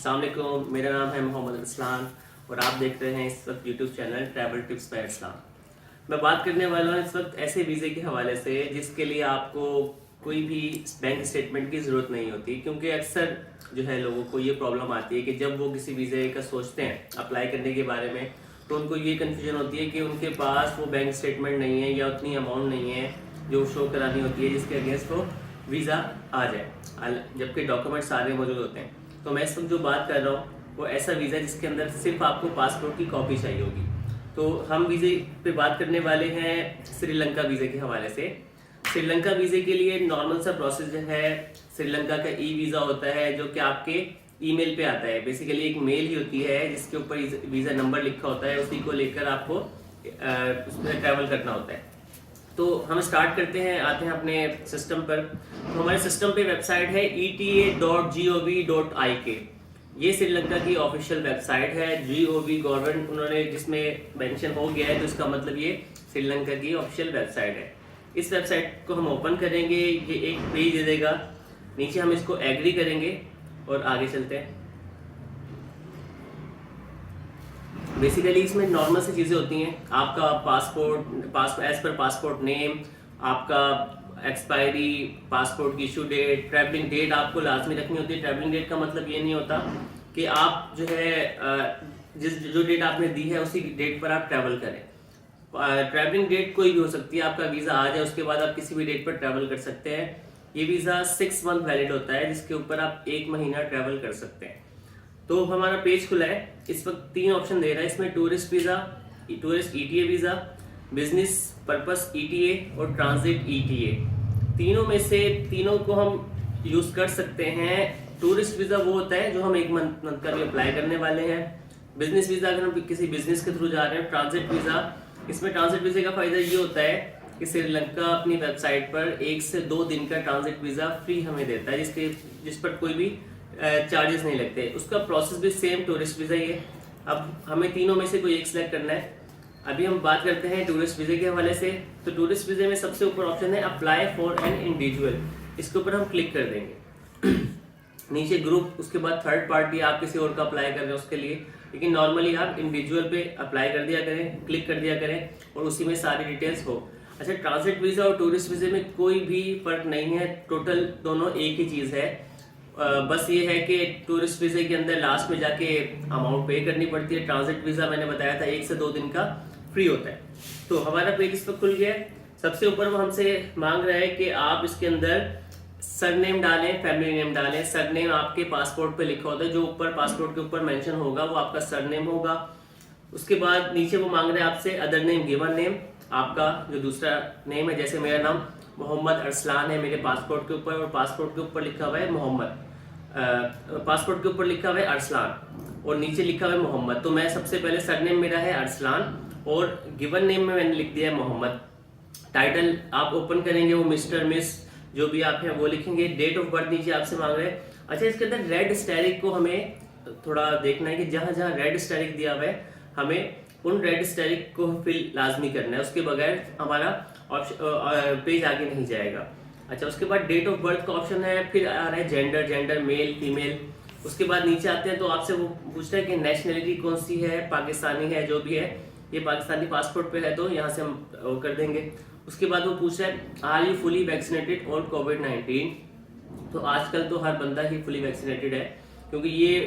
अस्सलाम वालेकुम, मेरा नाम है मोहम्मद अरसलान और आप देख रहे हैं इस वक्त YouTube channel travel tips by Arsalan. मैं बात करने वाला हूँ इस वक्त ऐसे वीज़े के हवाले से जिसके लिए आपको कोई भी बैंक स्टेटमेंट की ज़रूरत नहीं होती, क्योंकि अक्सर जो है लोगों को ये प्रॉब्लम आती है कि जब वो किसी वीज़े का सोचते हैं अप्लाई करने के बारे में, तो उनको ये कन्फ्यूजन होती है कि उनके पास वो बैंक स्टेटमेंट नहीं है या उतनी अमाउंट नहीं है जो शो करानी होती है जिसके अगेंस्ट वो वीज़ा आ जाए, जबकि डॉक्यूमेंट सारे मौजूद होते हैं। तो मैं इस वक्त जो बात कर रहा हूँ वो ऐसा वीज़ा जिसके अंदर सिर्फ आपको पासपोर्ट की कॉपी चाहिए होगी। तो हम वीज़े पे बात करने वाले हैं श्रीलंका वीज़े के हवाले से। श्रीलंका वीज़े के लिए नॉर्मल सा प्रोसेस जो है, श्रीलंका का ई वीज़ा होता है जो कि आपके ईमेल पे आता है। बेसिकली एक मेल ही होती है जिसके ऊपर वीज़ा नंबर लिखा होता है, उसी को लेकर आपको उसमें ट्रैवल करना होता है। तो हम स्टार्ट करते हैं, आते हैं अपने सिस्टम पर। तो हमारे सिस्टम पे वेबसाइट है eta.gov.ik। ये श्रीलंका की ऑफिशियल वेबसाइट है। GOV गवर्नमेंट उन्होंने जिसमें मेंशन हो गया है, तो इसका मतलब ये श्रीलंका की ऑफिशियल वेबसाइट है। इस वेबसाइट को हम ओपन करेंगे, ये एक पेज दे देगा, नीचे हम इसको एग्री करेंगे और आगे चलते हैं। बेसिकली इसमें नॉर्मल सी चीज़ें होती हैं। आपका passport as per passport name, आपका एक्सपायरी, पासपोर्ट की इशू डेट, ट्रैवलिंग डेट आपको लाजमी रखनी होती है। ट्रैवलिंग डेट का मतलब ये नहीं होता कि आप जो है जो डेट आपने दी है उसी डेट पर आप ट्रैवल करें। ट्रैवलिंग डेट कोई भी हो सकती है, आपका वीज़ा आ जाए उसके बाद आप किसी भी डेट पर ट्रैवल कर सकते हैं। ये वीज़ा 6 मंथ वैलिड होता है, जिसके ऊपर आप 1 महीना ट्रैवल कर सकते हैं। तो हमारा पेज खुला है, इस वक्त 3 ऑप्शन दे रहा है इसमें: tourist visa, tourist ETA visa, business purpose ETA और ट्रांजिट ETA। तीनों में से तीनों को हम यूज़ कर सकते हैं। टूरिस्ट वीज़ा वो होता है जो हम 1 मंथ का भी अप्लाई करने वाले हैं। बिजनेस वीज़ा अगर हम किसी बिजनेस के थ्रू जा रहे हैं। ट्रांजिट वीज़ा, इसमें ट्रांजिट वीज़े का फ़ायदा ये होता है कि श्रीलंका अपनी वेबसाइट पर 1 से 2 दिन का ट्रांजिट वीज़ा फ्री हमें देता है, जिस पर कोई भी चार्जेस नहीं लगते। उसका प्रोसेस भी सेम टूरिस्ट वीज़ा ही है। अब हमें तीनों में से कोई एक सिलेक्ट करना है। अभी हम बात करते हैं टूरिस्ट वीज़े के हवाले से। तो टूरिस्ट वीज़े में सबसे ऊपर ऑप्शन है अप्लाई फॉर एन इंडिविजुअल, इसके ऊपर हम क्लिक कर देंगे। नीचे ग्रुप, उसके बाद थर्ड पार्टी, आप किसी और का अप्लाई कर रहे हैं उसके लिए, लेकिन नॉर्मली आप इंडिविजुअल पे अप्लाई कर दिया करें, क्लिक कर दिया करें और उसी में सारी डिटेल्स हो। अच्छा, ट्रांजिट वीज़ा और टूरिस्ट वीज़े में कोई भी फर्क नहीं है, टोटल दोनों एक ही चीज़ है। बस ये है कि टूरिस्ट वीज़े के अंदर लास्ट में जाके अमाउंट पे करनी पड़ती है। ट्रांजिट वीज़ा मैंने बताया था 1 से 2 दिन का फ्री होता है। तो हमारा पेज इस पर खुल गया है। सबसे ऊपर वो हमसे मांग रहा है कि आप इसके अंदर सरनेम डालें, फैमिली नेम डालें। सरनेम आपके पासपोर्ट पे लिखा होता है, जो ऊपर पासपोर्ट के ऊपर मेंशन होगा वो आपका सरनेम होगा। उसके बाद नीचे वो मांग रहे हैं आपसे अदर नेम, गिवन नेम, आपका जो दूसरा नेम है। जैसे मेरा नाम मोहम्मद अरसलान है मेरे पासपोर्ट के ऊपर, और पासपोर्ट के ऊपर लिखा हुआ है मोहम्मद, पासपोर्ट के ऊपर लिखा हुआ है अरसलान और नीचे लिखा हुआ है मोहम्मद। तो मैं सबसे पहले सरनेम मेरा है अरसलान और गिवन नेम में मैंने लिख दिया है मोहम्मद। टाइटल आप ओपन करेंगे, वो मिस्टर, मिस जो भी आप हैं वो लिखेंगे। डेट ऑफ बर्थ नीचे आपसे मांग रहे हैं। अच्छा, इसके अंदर रेड स्टैरिक को हमें थोड़ा देखना है कि जहाँ जहाँ रेड स्टैरिक दिया हुआ है हमें उन रेड स्टैरिक को फिल लाजमी करना है, उसके बगैर हमारा पेज आगे नहीं जाएगा। अच्छा, उसके बाद डेट ऑफ बर्थ का ऑप्शन है, फिर आ रहा है जेंडर, मेल फीमेल। उसके बाद नीचे आते हैं तो आपसे वो पूछता है कि नेशनलिटी कौन सी है, पाकिस्तानी है, जो भी है। ये पाकिस्तानी पासपोर्ट पे है तो यहाँ से हम वो कर देंगे। उसके बाद वो पूछ रहा है आर यू फुली वैक्सीनेटेड और कोविड-19। तो आजकल तो हर बंदा ही फुली वैक्सीनेटेड है, क्योंकि ये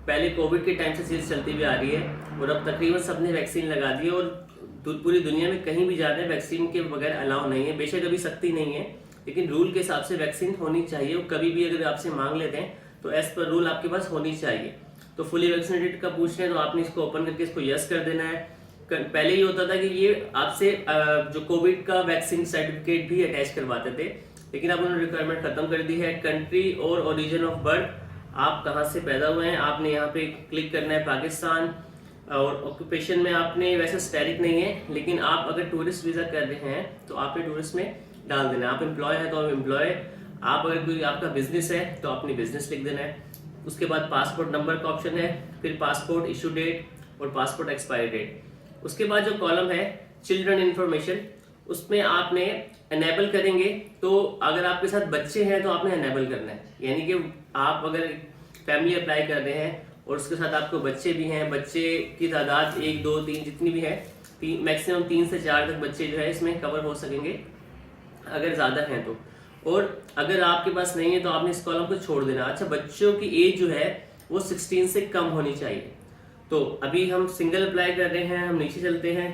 पहले कोविड के टाइम से चीज़ चलती हुई आ रही है और अब तकरीबन सबने वैक्सीन लगा दी है और पूरी दुनिया में कहीं भी जाने वैक्सीन के बगैर अलाउ नहीं है। बेशक अभी सख्ती नहीं है, लेकिन रूल के हिसाब से वैक्सीन होनी चाहिए। और कभी भी अगर आपसे मांग लेते हैं तो एज पर रूल आपके पास होनी चाहिए। तो फुली वैक्सीनेटेड का पूछ रहे हैं तो आपने इसको ओपन करके इसको यस कर देना है। पहले ये होता था कि ये आपसे जो कोविड का वैक्सीन सर्टिफिकेट भी अटैच करवाते थे, लेकिन अब उन्होंने रिक्वायरमेंट खत्म कर दी है। कंट्री और ओरिजिन ऑफ बर्थ, आप कहाँ से पैदा हुए हैं, आपने यहाँ पे क्लिक करना है पाकिस्तान। और ऑक्यूपेशन में आपने वैसे स्टैरिक नहीं है, लेकिन आप अगर टूरिस्ट वीज़ा कर रहे हैं तो आपने टूरिस्ट में डाल देना है। आप एम्प्लॉय है तो आप एम्प्लॉय, आप अगर कोई आपका बिजनेस है तो आपने बिजनेस लिख देना है। उसके बाद पासपोर्ट नंबर का ऑप्शन है, फिर पासपोर्ट इशू डेट और पासपोर्ट एक्सपायरी डेट। उसके बाद जो कॉलम है चिल्ड्रन इन्फॉर्मेशन, उसमें आपने एनेबल करेंगे। तो अगर आपके साथ बच्चे हैं तो आपने एनेबल करना है, यानी कि आप अगर फैमिली अप्लाई कर रहे हैं और उसके साथ आपको बच्चे भी हैं, बच्चे की तादाद 1 2 3 जितनी भी है, मैक्सिमम 3 से 4 तक बच्चे जो है इसमें कवर हो सकेंगे अगर ज़्यादा हैं तो। और अगर आपके पास नहीं है तो आपने इस कॉलम को छोड़ देना। अच्छा, बच्चों की एज जो है वो 16 से कम होनी चाहिए। तो अभी हम सिंगल अप्लाई कर रहे हैं, हम नीचे चलते हैं।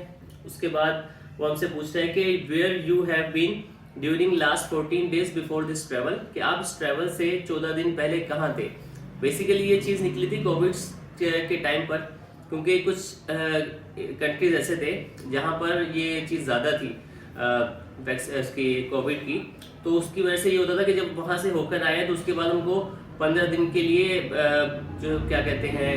उसके बाद वो हमसे पूछता है कि where you have been during last 14 days before this travel, कि आप इस ट्रैवल से 14 दिन पहले कहाँ थे। बेसिकली ये चीज़ निकली थी कोविड के टाइम पर, क्योंकि कुछ कंट्रीज ऐसे थे जहाँ पर ये चीज़ ज़्यादा थी इसकी कोविड की। तो उसकी वजह से ये होता था कि जब वहाँ से होकर आए तो उसके बाद उनको 15 दिन के लिए जो क्या कहते हैं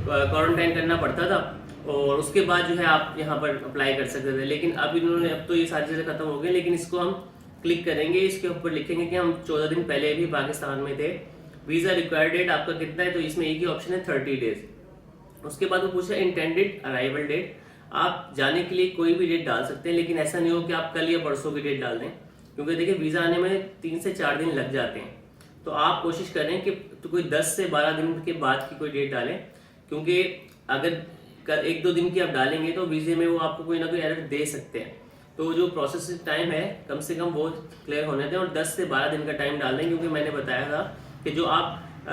क्वारंटाइन करना पड़ता था, और उसके बाद जो है आप यहाँ पर अप्लाई कर सकते थे। लेकिन अब इन्होंने, अब तो ये सारी चीज़ें खत्म हो गई, लेकिन इसको हम क्लिक करेंगे, इसके ऊपर लिखेंगे कि हम 14 दिन पहले भी पाकिस्तान में थे। वीज़ा रिक्वायर्ड डेट आपका कितना है, तो इसमें एक ही ऑप्शन है 30 डेज। उसके बाद वो पूछा इंटेंडेड अराइवल डेट, आप जाने के लिए कोई भी डेट डाल सकते हैं, लेकिन ऐसा नहीं हो कि आप कल या परसों की डेट डाल दें, क्योंकि देखिए वीज़ा आने में 3 से 4 दिन लग जाते हैं। तो आप कोशिश करें कि तो कोई 10 से 12 दिन के बाद की कोई डेट डालें, क्योंकि अगर 1-2 दिन की आप डालेंगे तो वीज़े में वो आपको कोई ना कोई एरर दे सकते हैं। तो जो प्रोसेसिंग टाइम है कम से कम वो क्लियर होने दें, और 10 से 12 दिन का टाइम डाल दें, क्योंकि मैंने बताया था कि जो आप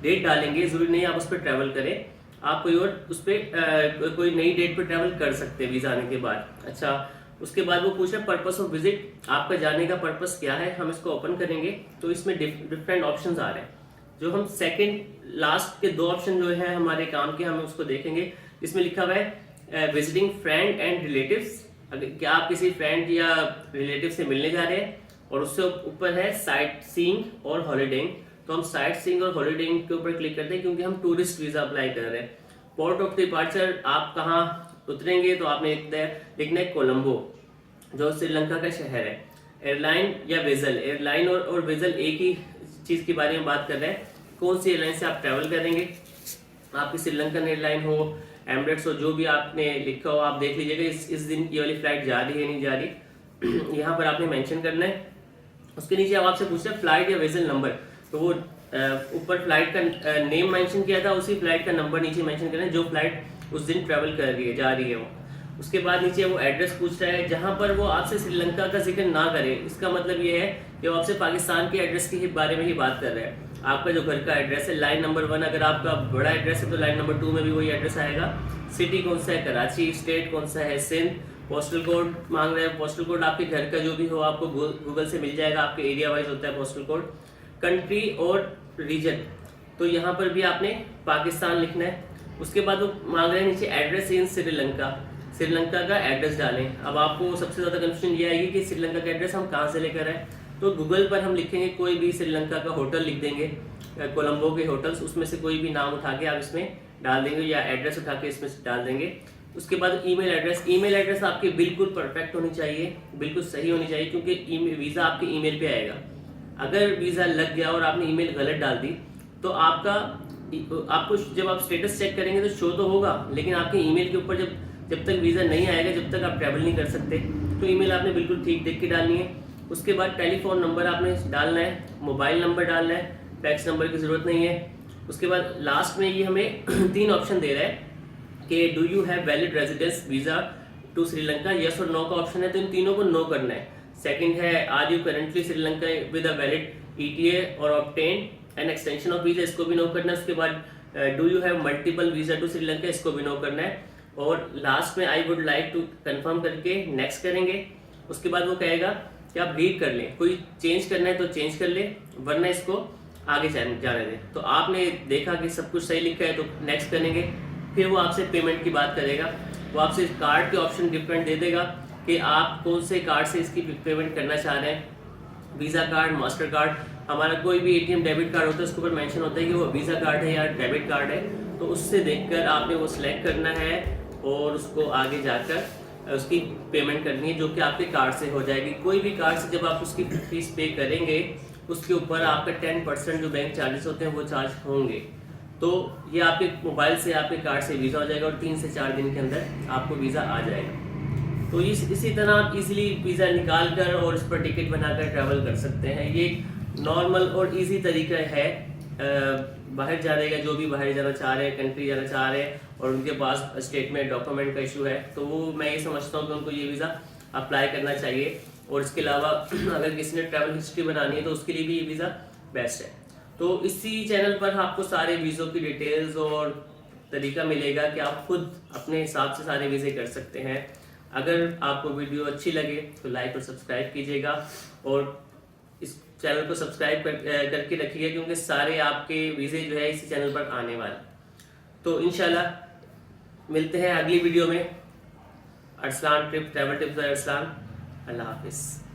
डेट डालेंगे ज़रूरी नहीं आप उस पर ट्रैवल करें, आप कोई और उस पर कोई नई डेट पर ट्रैवल कर सकते हैं वीज़ा आने के बाद। अच्छा, उसके बाद वो पूछा पर्पस ऑफ विजिट, आपका जाने का पर्पस क्या है। हम इसको ओपन करेंगे तो इसमें डिफरेंट ऑप्शंस आ रहे हैं। जो हम सेकंड लास्ट के 2 ऑप्शन जो है हमारे काम के, हम उसको देखेंगे। इसमें लिखा हुआ है विजिटिंग फ्रेंड एंड रिलेटिव्स, अगर क्या आप किसी फ्रेंड या रिलेटिव से मिलने जा रहे हैं, और उससे ऊपर है साइट सीइंग और हॉलीडेइंग। तो हम साइट सीइंग और हॉलीडेइंग के ऊपर क्लिक करते हैं, क्योंकि हम टूरिस्ट वीज़ा अप्लाई कर रहे हैं। पोर्ट ऑफ डिपार्चर, आप कहाँ उतरेंगे, तो आपने लिखना है कोलंबो, जो श्रीलंका का शहर है। एयरलाइन या वेजल, एयरलाइन और वेजल एक ही चीज़ के बारे में बात कर रहे हैं, कौन सी एयरलाइन से आप ट्रैवल करेंगे। आपकी श्रीलंकन एयरलाइन हो, एमरेट्स हो, जो भी आपने लिखा हो आप देख लीजिएगा इस दिन ये वाली फ्लाइट जा रही है नहीं जा रही, यहाँ पर आपने मेंशन करना है। उसके नीचे अब आपसे पूछते हैं फ्लाइट या वेसल नंबर, तो वो ऊपर फ्लाइट का नेम मेंशन किया था, उसी फ्लाइट का नंबर नीचे मेंशन करना है जो फ्लाइट उस दिन ट्रैवल कर रही है, जा रही है वो। उसके बाद नीचे वो एड्रेस पूछ रहा है, जहाँ पर वो आपसे श्रीलंका का जिक्र ना करे, इसका मतलब ये है कि वो आपसे पाकिस्तान के एड्रेस के बारे में ही बात कर रहे हैं। आपका जो घर का एड्रेस है लाइन नंबर 1, अगर आपका बड़ा एड्रेस है तो लाइन नंबर 2 में भी वही एड्रेस आएगा। सिटी कौन सा है, कराची। स्टेट कौन सा है, सिंध। पोस्टल कोड मांग रहे हैं, पोस्टल कोड आपके घर का जो भी हो आपको गूगल से मिल जाएगा, आपके एरिया वाइज होता है पोस्टल कोड। कंट्री और रीजन, तो यहाँ पर भी आपने पाकिस्तान लिखना है। उसके बाद वो मांग रहे हैं नीचे एड्रेस इन श्रीलंका, श्रीलंका का एड्रेस डालें। अब आपको सबसे ज़्यादा कंफ्यूजन ये आएगी कि श्रीलंका का एड्रेस हम कहाँ से लेकर आए, तो गूगल पर हम लिखेंगे कोई भी श्रीलंका का होटल लिख देंगे, कोलंबो के होटल्स, उसमें से कोई भी नाम उठा के आप इसमें डाल देंगे या एड्रेस उठा के इसमें डाल देंगे। उसके बाद ईमेल एड्रेस, ईमेल एड्रेस आपकी बिल्कुल परफेक्ट होनी चाहिए, बिल्कुल सही होनी चाहिए, क्योंकि वीज़ा आपके ईमेल पे आएगा। अगर वीज़ा लग गया और आपने ईमेल गलत डाल दी तो आपको जब आप स्टेटस चेक करेंगे तो शो तो होगा, लेकिन आपके ईमेल के ऊपर जब तक वीज़ा नहीं आएगा, जब तक आप ट्रैवल नहीं कर सकते। तो ईमेल आपने बिल्कुल ठीक देख के डालनी है। उसके बाद टेलीफोन नंबर आपने डालना है, मोबाइल नंबर डालना है, फैक्स नंबर की ज़रूरत नहीं है। उसके बाद लास्ट में ये हमें 3 ऑप्शन दे रहा है कि do you have valid residence visa to Sri Lanka, yes और नो का ऑप्शन है, तो इन तीनों को नो करना है। सेकंड है are you currently Sri Lanka with a valid ETA और obtain an extension of visa, इसको भी नो करना है। उसके बाद do you have multiple visa to Sri Lanka, इसको भी नो करना है। और लास्ट में I would like to confirm करके नेक्स्ट करेंगे। उसके बाद वो कहेगा कि आप रीड कर लें, कोई चेंज करना है तो चेंज कर ले, वरना इसको आगे जाने दें। तो आपने देखा कि सब कुछ सही लिखा है तो नेक्स्ट करेंगे। फिर वो आपसे पेमेंट की बात करेगा, वो आपसे कार्ड के ऑप्शन डिफरेंट दे देगा कि आप कौन से कार्ड से इसकी पेमेंट करना चाह रहे हैं, वीज़ा कार्ड, मास्टर कार्ड। हमारा कोई भी ATM डेबिट कार्ड होता है उसके ऊपर मेंशन होता है कि वो वीज़ा कार्ड है या डेबिट कार्ड है, तो उससे देखकर आपने वो सिलेक्ट करना है और उसको आगे जाकर उसकी पेमेंट करनी है, जो कि आपके कार्ड से हो जाएगी। कोई भी कार्ड से जब आप उसकी फीस पे करेंगे उसके ऊपर आपका 10% जो बैंक चार्जेस होते हैं वो चार्ज होंगे। तो ये आपके मोबाइल से आपके कार्ड से वीज़ा हो जाएगा और 3 से 4 दिन के अंदर आपको वीज़ा आ जाएगा। तो इसी तरह आप इजीली वीज़ा निकाल कर और इस पर टिकट बनाकर ट्रैवल कर सकते हैं। ये नॉर्मल और इजी तरीका है बाहर जाने का, जो भी बाहर जाना चाह रहे हैं, कंट्री जाना चाह रहे हैं और उनके पास स्टेटमेंट डॉक्यूमेंट का इशू है, तो वो मैं ये समझता हूँ कि उनको ये वीज़ा अप्लाई करना चाहिए। और इसके अलावा अगर किसी ने ट्रैवल हिस्ट्री बनानी है तो उसके लिए भी ये वीज़ा बेस्ट है। तो इसी चैनल पर आपको सारे वीज़ों की डिटेल्स और तरीका मिलेगा कि आप खुद अपने हिसाब से सारे वीज़े कर सकते हैं। अगर आपको वीडियो अच्छी लगे तो लाइक और सब्सक्राइब कीजिएगा और इस चैनल को सब्सक्राइब करके रखिएगा, क्योंकि सारे आपके वीज़े जो है इसी चैनल पर आने वाले। तो इंशाल्लाह मिलते हैं अगली वीडियो में। Arsalan trip travel tips by Arsalan. अल्लाह हाफिज़।